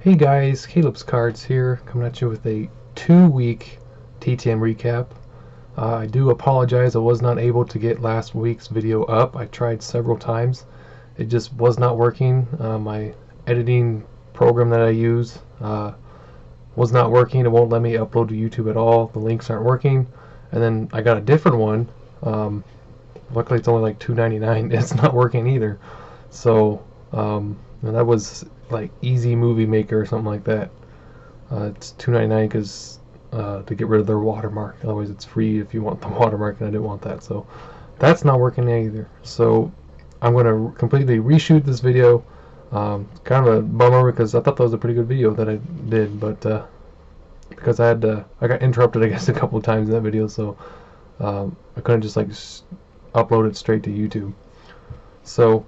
Hey guys, Caleb's Cards here, coming at you with a 2-week TTM recap. I do apologize I was not able to get last week's video up. I tried several times. It just was not working. My editing program that I use was not working. It won't let me upload to YouTube at all. The links aren't working. And then I got a different one. Luckily it's only like $2.99. It's not working either. So and that was like Easy Movie Maker or something like that. It's $2.99 because to get rid of their watermark. Otherwise it's free if you want the watermark, and I didn't want that. So that's not working either. So I'm going to completely reshoot this video. Kind of a bummer because I thought that was a pretty good video that I did, but because I got interrupted I guess a couple of times in that video, so I couldn't just like upload it straight to YouTube. So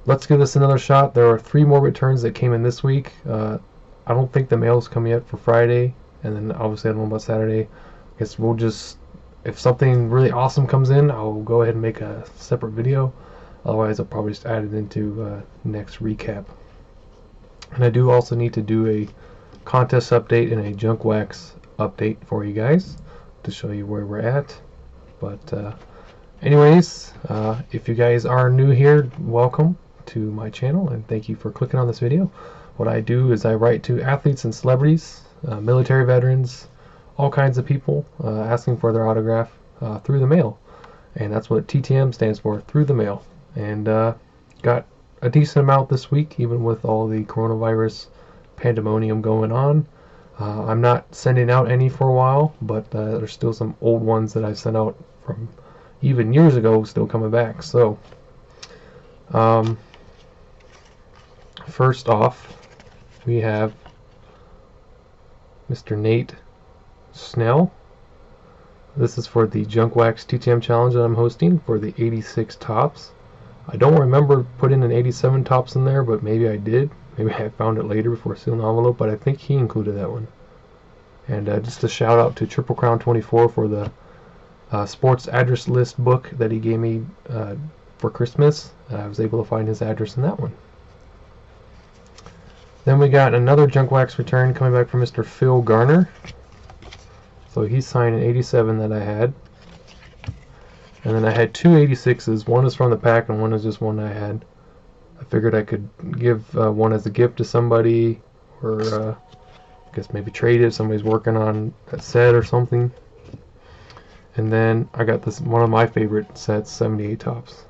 let's give this another shot. There are 3 more returns that came in this week. I don't think the mail's come yet for Friday, and then obviously I don't know about Saturday. I guess we'll just, if something really awesome comes in, I'll go ahead and make a separate video. Otherwise I'll probably just add it into next recap. And I do also need to do a contest update and a junk wax update for you guys to show you where we're at. But anyways, if you guys are new here, welcome to my channel and thank you for clicking on this video. What I do is I write to athletes and celebrities, military veterans, all kinds of people, asking for their autograph through the mail, and that's what TTM stands for, through the mail. And got a decent amount this week, even with all the coronavirus pandemonium going on. I'm not sending out any for a while, but there's still some old ones that I've sent out from even years ago still coming back. So first off, we have Mr. Nate Snell. This is for the Junk Wax TTM challenge that I'm hosting for the 86 tops. I don't remember putting an 87 tops in there, but maybe I did. Maybe I found it later before sealing the envelope, but I think he included that one. And just a shout out to Triple Crown 24 for the sports address list book that he gave me for Christmas. I was able to find his address in that one. Then we got another junk wax return coming back from Mr. Phil Garner. So he signed an 87 that I had. And then I had 2 86s. One is from the pack and one is just one I had. I figured I could give one as a gift to somebody, or I guess maybe trade it if somebody's working on a set or something. And then I got this, one of my favorite sets, 78 tops,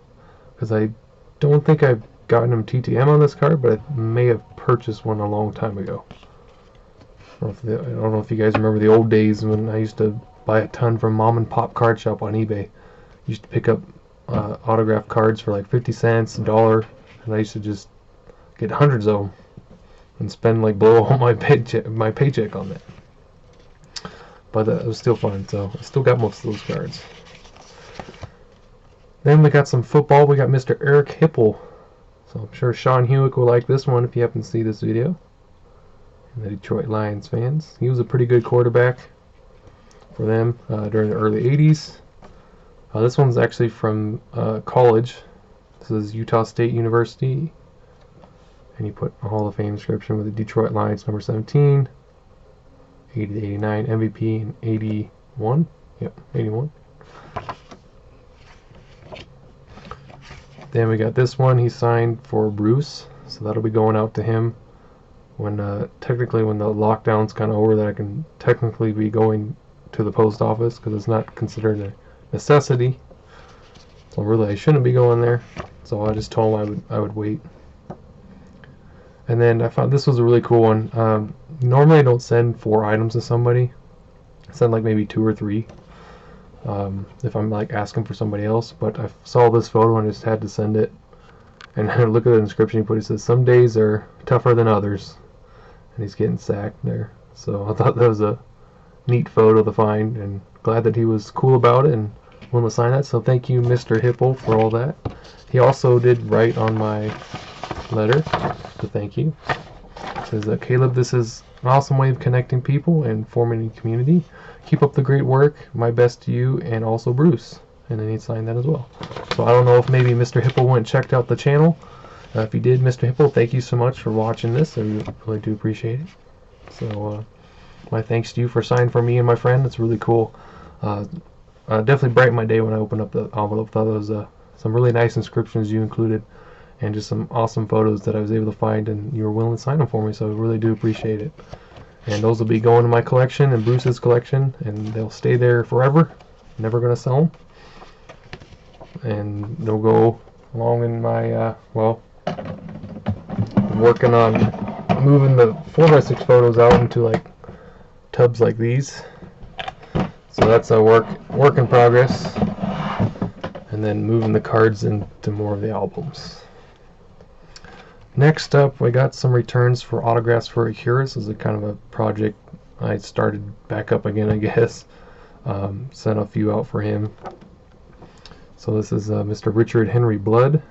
because I don't think I've gotten them TTM on this card, but I may have purchased one a long time ago. I don't know if you guys remember the old days when I used to buy a ton from mom and pop card shop on eBay. Used to pick up autographed cards for like 50 cents, $1, and I used to just get hundreds of them and spend like blow all my paycheck on that. But it was still fun, so I still got most of those cards. Then we got some football. We got Mr. Eric Hipple. So I'm sure Sean Hewitt will like this one if you happen to see this video. And the Detroit Lions fans. He was a pretty good quarterback for them during the early 80s. This one's actually from college. This is Utah State University. And he put a Hall of Fame inscription with the Detroit Lions number 17. 80 to 89 MVP in 81. Yep, 81. Then we got this one. He signed for Bruce, so that'll be going out to him when technically when the lockdown's kind of over, that I can technically be going to the post office because it's not considered a necessity. So really I shouldn't be going there. So I just told him I would wait. And then I found this was a really cool one. Normally I don't send 4 items to somebody. I send like maybe 2 or 3 if I'm like asking for somebody else. But I saw this photo and I just had to send it. And look at the inscription he put. He says, "Some days are tougher than others." And he's getting sacked there. So I thought that was a neat photo to find, and glad that he was cool about it and willing to sign that. So thank you, Mr. Hipple, for all that. He also did write on my letter to thank you. It says, "Caleb, this is an awesome way of connecting people and forming a community. Keep up the great work. My best to you and also Bruce." And then he signed that as well. So I don't know if maybe Mr. Hipple went and checked out the channel If you did, Mr. Hippo, thank you so much for watching this. I really do appreciate it. So my thanks to you for signing for me and my friend. It's really cool. Definitely brightened my day when I opened up the envelope. Thought it was some really nice inscriptions you included, and just some awesome photos that I was able to find, and you were willing to sign them for me, so I really do appreciate it. And those will be going to my collection and Bruce's collection, and they'll stay there forever. Never going to sell them. And they'll go along in my, well, I'm working on moving the 4x6 photos out into like tubs like these. So that's a work in progress. And then moving the cards into more of the albums. Next up, we got some returns for autographs for Akira. This is a kind of a project I started back up again, I guess. Sent a few out for him. So this is Mr. Richard Henry Blood.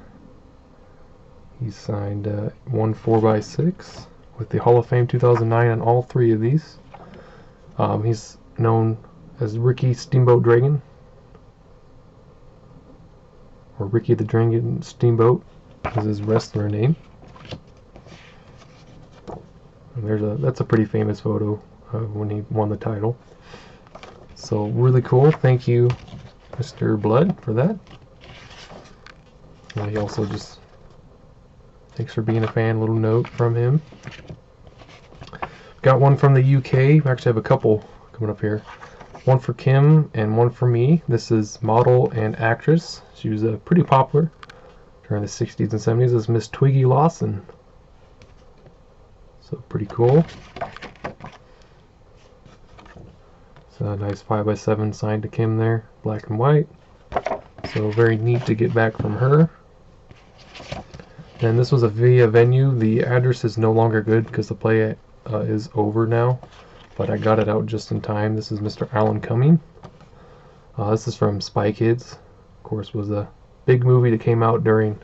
He signed one 4x6 with the Hall of Fame 2009 on all three of these. He's known as Ricky Steamboat Dragon, or Ricky the Dragon Steamboat is his wrestler name. And that's a pretty famous photo when he won the title. So really cool. Thank you, Mr. Blood, for that. He also just thanks for being a fan. Little note from him. Got one from the UK. We actually have a couple coming up here. One for Kim and one for me. This is model and actress. She was pretty popular during the 60s and 70s as Miss Twiggy Lawson. So pretty cool. It's a nice 5x7 signed to Kim there, black and white. So very neat to get back from her. And this was a via venue. The address is no longer good because the play is over now, but I got it out just in time. This is Mr. Alan Cumming. This is from Spy Kids. Of course, was a big movie that came out during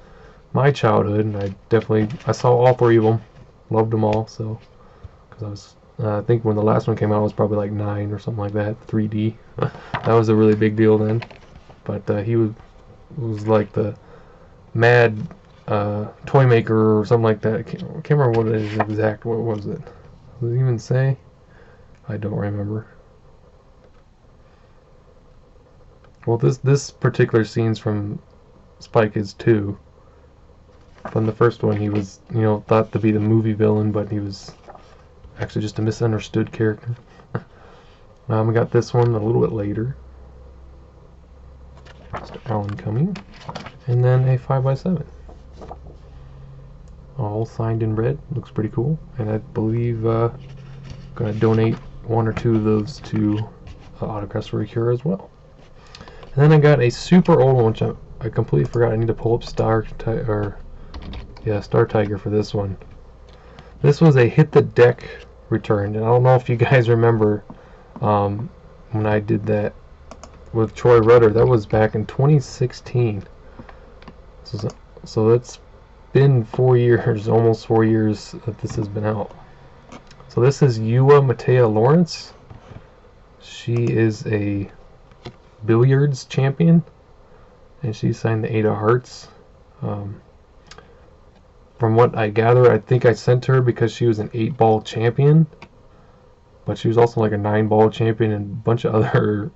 my childhood, and I saw all three of them. Loved them all. So, because I was, I think when the last one came out, I was probably like 9 or something like that. 3D. That was a really big deal then. But he was like the mad toy maker or something like that. I can't remember what it is exact. What was it? Does it even say? I don't remember. Well, this particular scene's from Spy Kids 2. From the first one, he was, thought to be the movie villain, but he was actually just a misunderstood character. We got this one a little bit later. Mr. Alan Cumming. And then a 5x7. All signed in red. Looks pretty cool. And I believe I'm going to donate one or two of those to Autographs for Akira as well. And then I got a super old one, which I completely forgot. I need to pull up Star Tiger for this one. This was a Hit the Deck return, and I don't know if you guys remember when I did that with Troy Rudder. That was back in 2016. So it's been 4 years, almost 4 years that this has been out. So this is Ewa Matea Lawrence. She is a billiards champion, and she signed the 8 of Hearts. From what I gather, I think I sent her because she was an 8-ball champion, but she was also like a 9-ball champion and a bunch of other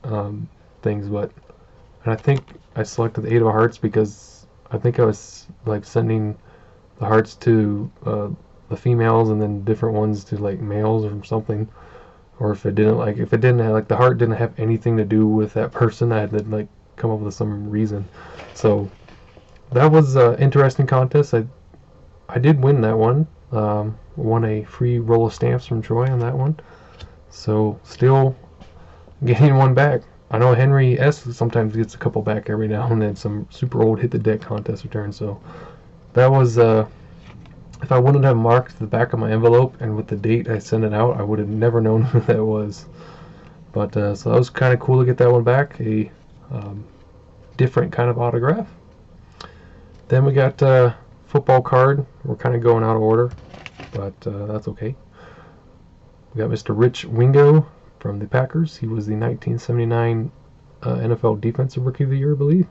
things. And I think I selected the 8 of Hearts because I think I was like sending the hearts to the females and then different ones to like males or something. Or if it didn't have, the heart didn't have anything to do with that person, I had to like come up with some reason. So that was an interesting contest. I did win that one. Won a free roll of stamps from Troy on that one. So still getting one back. I know Henry S. sometimes gets a couple back every now and then, some super old Hit the Deck contest returns. So that was, if I wouldn't have marked the back of my envelope and with the date I sent it out, I would have never known who that was. But so that was kind of cool to get that one back. A different kind of autograph. Then we got football card. We're kind of going out of order, but that's okay. We got Mr. Rich Wingo from the Packers. He was the 1979 NFL Defensive Rookie of the Year, I believe.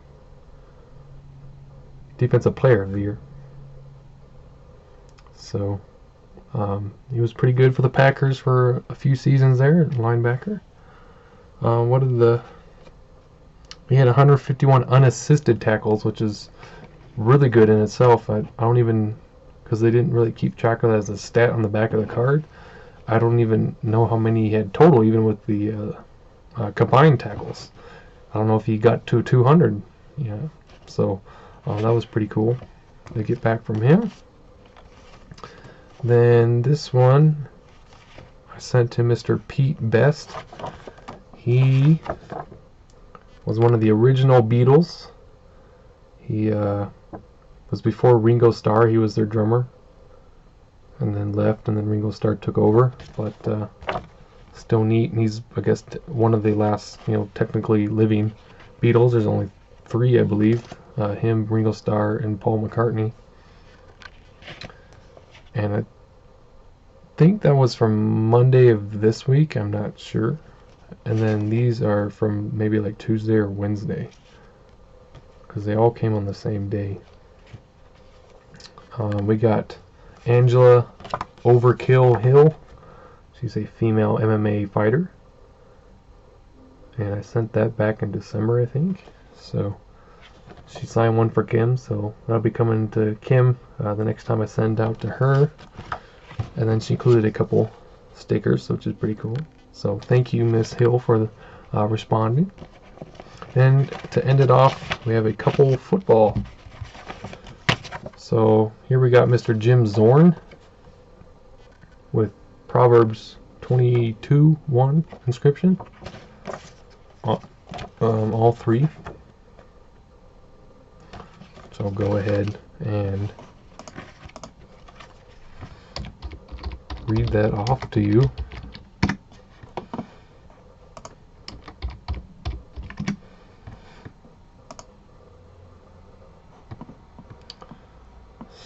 Defensive Player of the Year. So he was pretty good for the Packers for a few seasons there, linebacker. He had 151 unassisted tackles, which is really good in itself. I don't even, because they didn't really keep track of that as a stat on the back of the card. I don't even know how many he had total, even with the combined tackles. I don't know if he got to 200. Yeah, so that was pretty cool to get back from him. Then this one I sent to Mr. Pete Best. He was one of the original Beatles. He was before Ringo Starr. He was their drummer, and then left, and then Ringo Starr took over. But still neat, and he's, I guess, one of the last, technically living Beatles. There's only 3, I believe. Him, Ringo Starr, and Paul McCartney. And I think that was from Monday of this week. I'm not sure. And then these are from maybe like Tuesday or Wednesday, because they all came on the same day. We got Angela Overkill Hill. She's a female MMA fighter. And I sent that back in December, I think. So she signed one for Kim, so that'll be coming to Kim the next time I send out to her. And then she included a couple stickers, which is pretty cool. So thank you, Miss Hill, for responding. And to end it off, we have a couple football. So here we got Mr. Jim Zorn with Proverbs 22:1 inscription. All 3. So I'll go ahead and read that off to you.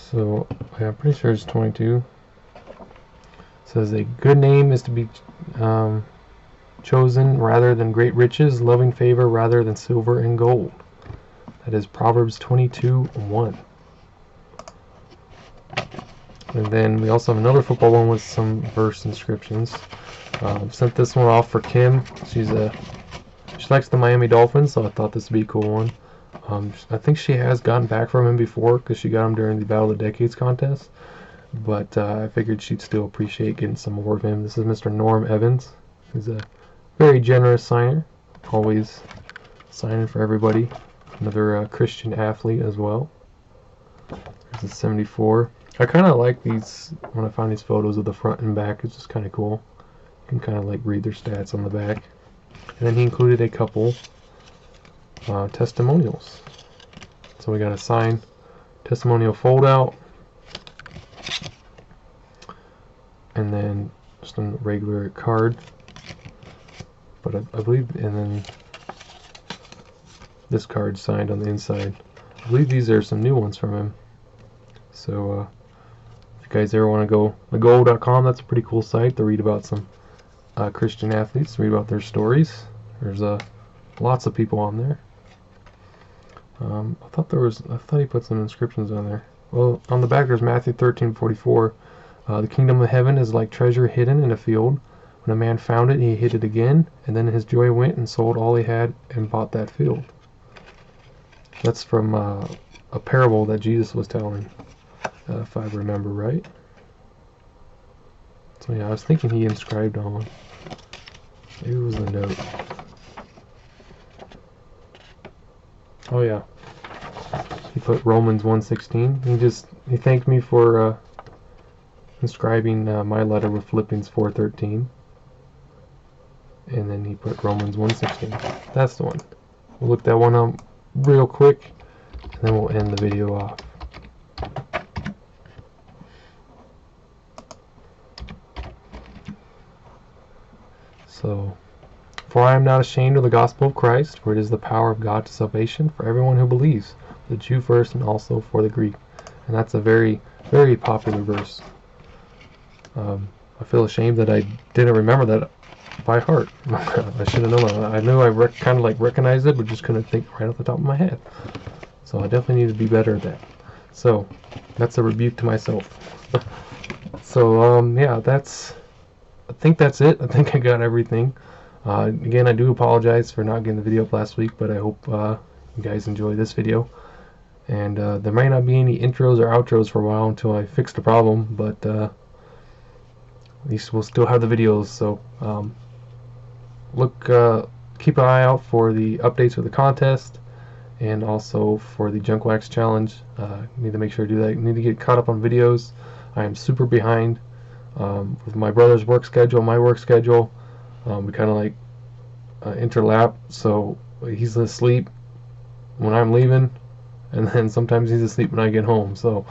So yeah, I'm pretty sure it's 22. It says a good name is to be chosen rather than great riches, loving favor rather than silver and gold. That is Proverbs 22:1. And then we also have another football one with some verse inscriptions. Sent this one off for Kim. She likes the Miami Dolphins, so I thought this would be a cool one. I think she has gotten back from him before, because she got him during the Battle of the Decades contest. But I figured she'd still appreciate getting some more of him. This is Mr. Norm Evans. He's a very generous signer, always signing for everybody. Another Christian athlete as well. There's a 74. I kind of like these, when I find these photos of the front and back. It's just kind of cool. You can kind of like read their stats on the back. And then he included a couple testimonials. So we got a signed testimonial fold out, and then just a regular card. But I believe, and then this card signed on the inside. I believe these are some new ones from him. So if you guys ever want to go to thegoal.com, that's a pretty cool site to read about some Christian athletes, read about their stories. There's lots of people on there. I thought he put some inscriptions on there. Well, on the back there's Matthew 13:44. The kingdom of heaven is like treasure hidden in a field. When a man found it, he hid it again, and then in his joy went and sold all he had and bought that field. That's from a parable that Jesus was telling, if I remember right. So yeah, I was thinking he inscribed on one. Maybe it was a note. Oh yeah, he put Romans 1:16. He thanked me for inscribing my letter with Philippians 4:13, and then he put Romans 1:16. That's the one. We'll look that one up real quick, and then we'll end the video off. So, for I am not ashamed of the gospel of Christ, for it is the power of God to salvation for everyone who believes, the Jew first and also for the Greek. And that's a very, very popular verse. I feel ashamed that I didn't remember that by heart. I should have known that. I knew I kind of like recognized it, but just couldn't think right off the top of my head. So I definitely need to be better at that. So that's a rebuke to myself. So yeah, I think that's it. I think I got everything. Again, I do apologize for not getting the video up last week, but I hope you guys enjoy this video. And there might not be any intros or outros for a while until I fix the problem, but at least we'll still have the videos. So keep an eye out for the updates for the contest and also for the junk wax challenge. Need to make sure to do that. Need to get caught up on videos. I am super behind with my brother's work schedule, my work schedule. We kind of like interlap, so he's asleep when I'm leaving, and then sometimes he's asleep when I get home. So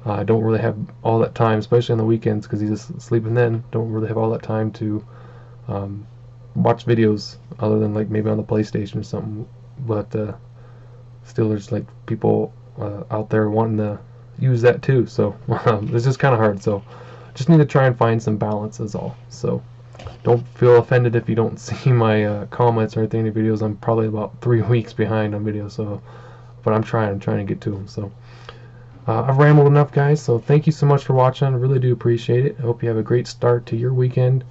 I don't really have all that time, especially on the weekends, because he's sleeping then. Don't really have all that time to watch videos other than like maybe on the PlayStation or something. But still, there's like people out there wanting to use that too. So it's just kind of hard. So just need to try and find some balance is all. So don't feel offended if you don't see my comments or anything in the videos. I'm probably about 3 weeks behind on videos. So, but I'm trying to get to them. So I've rambled enough, guys. So thank you so much for watching. I really do appreciate it. I hope you have a great start to your weekend.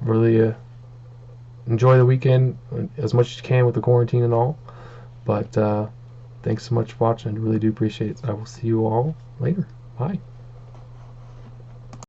Really enjoy the weekend as much as you can with the quarantine and all. But thanks so much for watching. I really do appreciate it. I will see you all later. Bye.